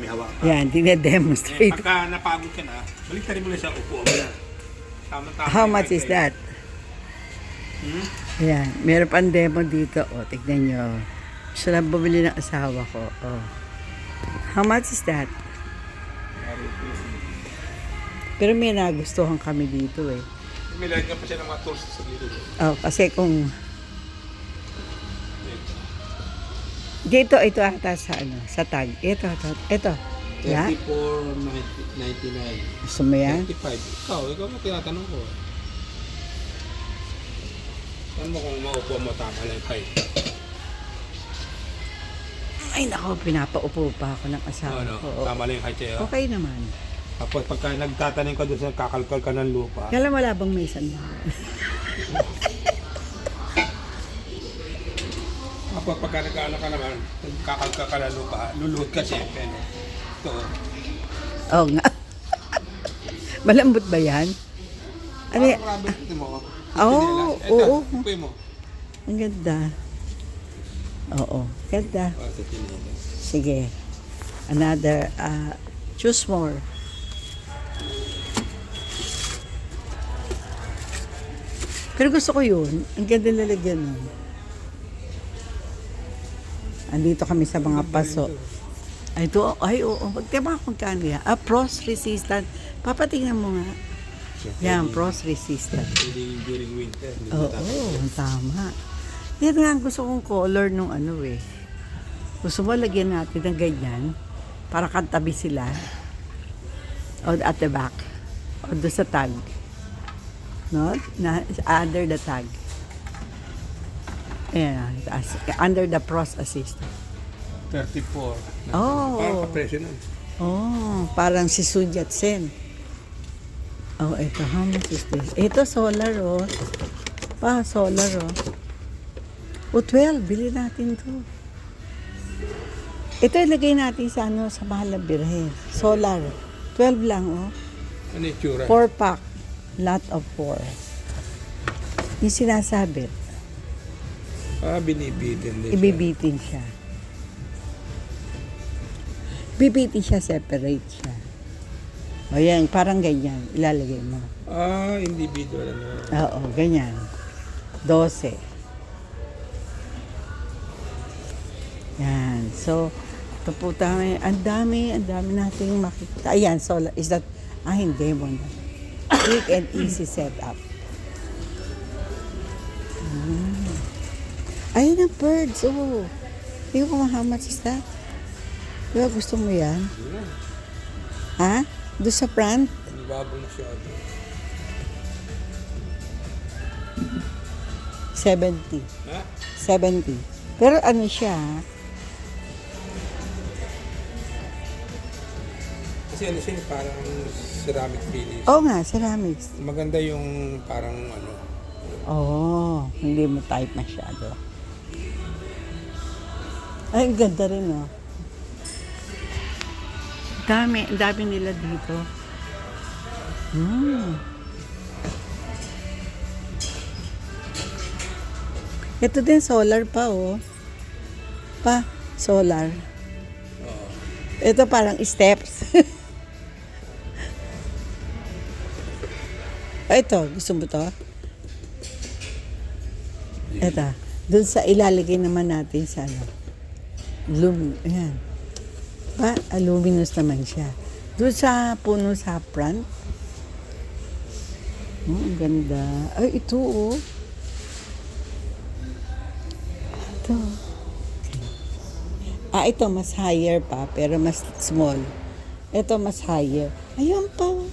hawak ka. Yan, dinedemonstrate. Pagka napagod ka na, balik ka rin mo lang siya, upo mo na. Tama-tama. How much is that? Yan, meron pang demo dito. O, tignan nyo. Gusto lang bumili ng asawa ko. O. How much is that? Pero may nagustuhan kami dito eh. May lagyan pa siya ng mga tools sa dito. Oh, kasi kung dito ito ata sa ano, sa tag. Ito. Yeah. 34.99. Gusto mo yan? 35. Ikaw mo tinatanong ko. Saan mo kung maupo mo tama lang yung height? Ay nako, pinapaupo pa ako ng asawa ko. Oo. Tama lang yung height sa'yo. Okay naman. Tapos pagka nagtatanim ka doon sa kakalkal ka ng lupa. Kala wala bang may sandal? Tapos pagka nag-ano ka naman, nagkakalkal ka ng lupa, luluhod ka siyempre. No? Ito. Oo nga. Malambot ba yan? Ano yan? Parang rabbit mo. Oo, Ito, oo. upoy mo. Ang ganda. Oo, ganda. Para sa tinilas. Sige. Another, choose more. Pero gusto ko yun. Ang ganda lalagyan nun. Andito kami sa mga paso. Ay, oo. Magtama kung kano yan. Frost resistant. Papatingnan mo nga. Yan, frost resistant. Hindi during winter. Oo, tama. Yan nga ang gusto kong color nung ano eh. Gusto mo lagyan natin ng ganyan para kantabi sila. O at the back. O doon sa tag. No? Under the tag. Ayan, under the frost assistant. 34. Oh. Parang kapresyo nun. Oh, parang si Sun Yat-sen. Oh, ito, how much is this? Ito, solar, oh. Solar, oh. O, 12, bili natin to. Ito, ilagay natin sa, sa Mahal na Birhen. Solar. 12 lang, oh. Ano yung tsura? 4-pack. Lot of 4. Yung sinasabi, Binibitin din siya. ibibitin siya. Bibitin siya, separate siya. O yan, parang ganyan. Ilalagay mo. Individual ano. Oo, ganyan. 12. Yan. So, ito po tayo. Ang dami nating makikita. Ayan, solar. Is that, hindi mo na. Quick and easy setup. Ayun ang birds. Oh. Hindi ko how much is that? Diba gusto mo yan? Ha? Doon sa front? Ang babo na siya. 70. Ha? 70. Pero ano siya? Kasi ano siya, parang ceramic finish. Oo nga, ceramics. Maganda yung parang ano. Hindi mo type masyado. Ay, ang ganda rin, oh. Ang dami nila dito. Ito din, solar pa, oh. Solar. Ito parang steps. Ito, gusto mo to? Ito, dun sa ilalagay naman natin sa ano. Ayan. Luminous naman siya. Doon sa puno sa front. Ang ganda. Ay, ito, oh. Ito. Ito, mas higher pa, pero mas small. Ito, mas higher. Ayan pa, oh.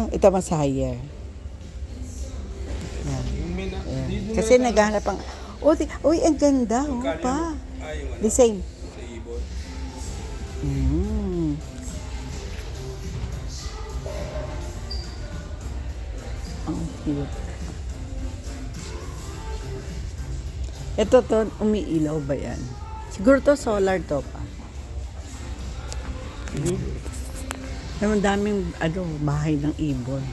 Ito, mas higher. Ayan. Kasi naghanap ang... Uy, ang ganda, oh, pa. The same. Sa ibon. Ang cute. Ito to, umiilaw ba yan? Siguro to solar to pa. Ang daming bahay ng ibon.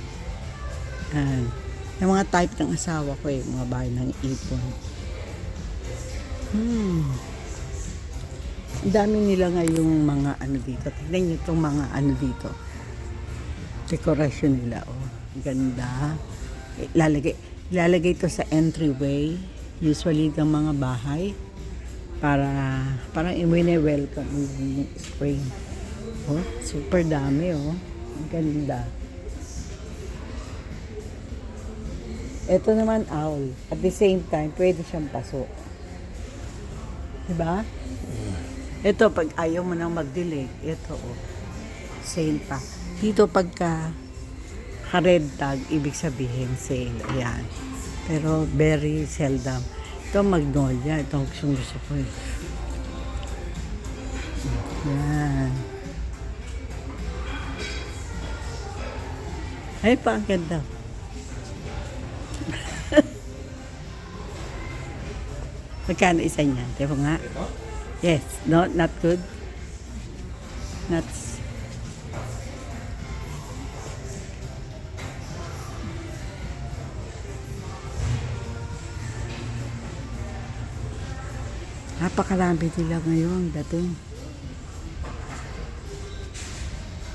Yung mga type ng asawa ko mga bahay ng ibon. Ang dami nila ngayong mga ano dito. Tignan niyo itong mga ano dito. Dekorasyon nila. Oh, ganda. Ilalagay ito sa entryway. Usually ng mga bahay. Para parang welcome yung spring. Oh, super dami oh. Ang ganda. Ito naman owl. At the same time, pwede siyang paso. Diba? Ito, pag ayaw mo nang magdilig, ito oh. Sale pa. Dito pagka ka-red tag, ibig sabihin sale. Ayan. Pero very seldom. Ito magnolia. Ito ang gusto ko eh. Ayan. Ay pa, ang ganda. Magkano isa niyan? Diba nga? Ito? Yes. No, not good. Not. Napakarami nila ngayon dating.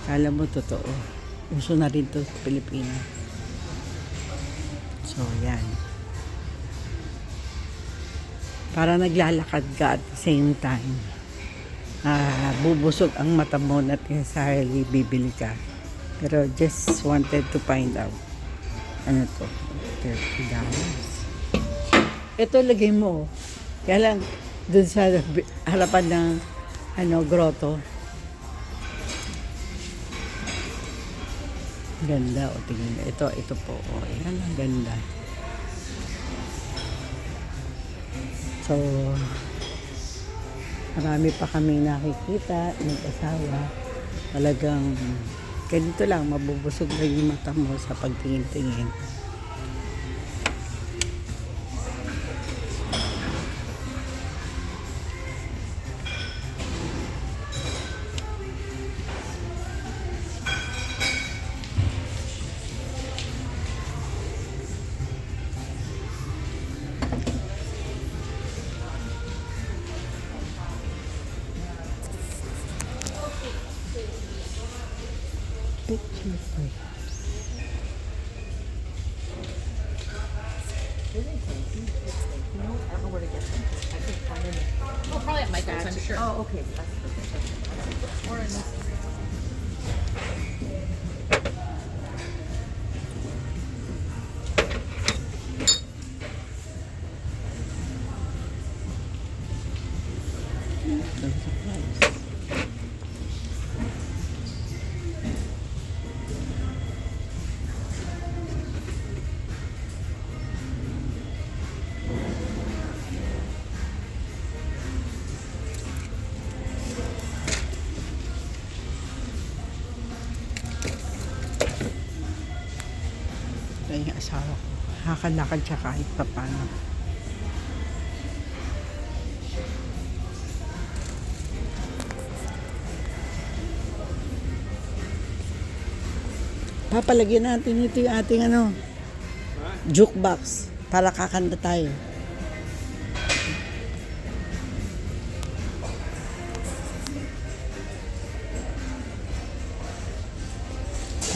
Kala mo totoo. Uso na rin to sa Pilipinas. So, yan. Para naglalakad ka at the same time. Bubusog ang mata mo na necessarily bibili ka. Pero just wanted to find out. Ano to? $30. Ito lagay mo. Kaya lang, dun sa harapan ng grotto. Ganda. O, tingin mo. Ito po. O, yan ang ganda. So, marami pa kami nakikita, mag-asawa. Talagang, ganito lang, mabubusog na yung mata mo sa pagtingin-tingin. Picture frame. Oh, probably at Michael's, I'm sure. Oh, okay. Or in this. Yung asawa ko. Hakalakad siya kahit pa paano. Papalagyan natin ito yung ating jukebox para kakanta tayo.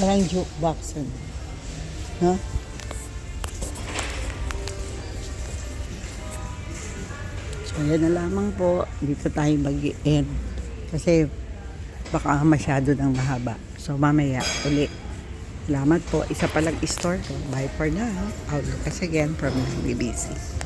Parang jukebox. No? So, yan na lamang po. Dito tayo mag-end. Kasi baka masyado nang mahaba. So, mamaya uli. Salamat po. Isa palang store. Bye for now. I'll look us again from BBC.